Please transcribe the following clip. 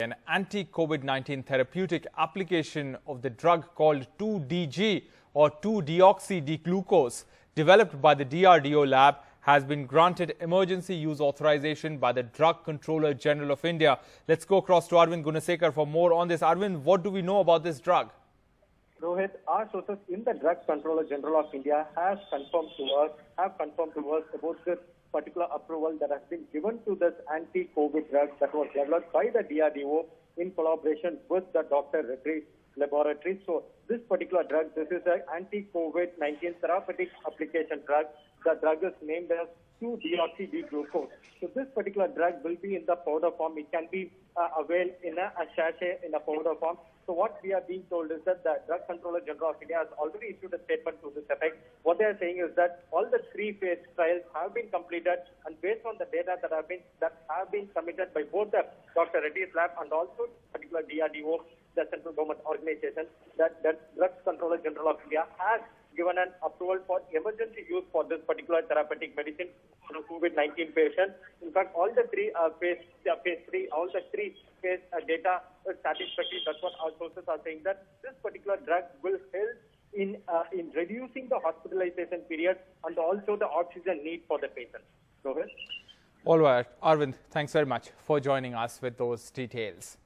An anti-COVID-19 therapeutic application of the drug called 2-DG or 2-deoxy-D-glucose developed by the DRDO lab has been granted emergency use authorization by the Drug Controller General of India. Let's go across to Arvind Gunasekar for more on this. Arvind, what do we know about this drug? Rohit, our sources in the Drug Controller General of India have confirmed to us about this particular approval that has been given to this anti-COVID drug that was developed by the DRDO in collaboration with the Dr. Reddy's laboratory. So this particular drug, this is an anti-COVID-19 therapeutic application drug. The drug is named as 2-deoxy-D-glucose. So this particular drug will be in the powder form. It can be availed in a sachet in a powder form. So what we are being told is that the Drug Controller General of India has already issued a statement to this effect. What they are saying is that all the 3-phase trials have been completed, and based on the data that have been submitted by both the Dr. Reddy's lab and also particular DRDO, the central government organization, that Drug Controller General of India has given an approval for emergency use for this particular therapeutic medicine for a COVID-19 patient. In fact, all the phase 3, all the 3-phase data is satisfactory. That's what our sources are saying, that this particular drug will help in reducing the hospitalization period and also the oxygen need for the patient. Rohit? All right, Arvind, thanks very much for joining us with those details.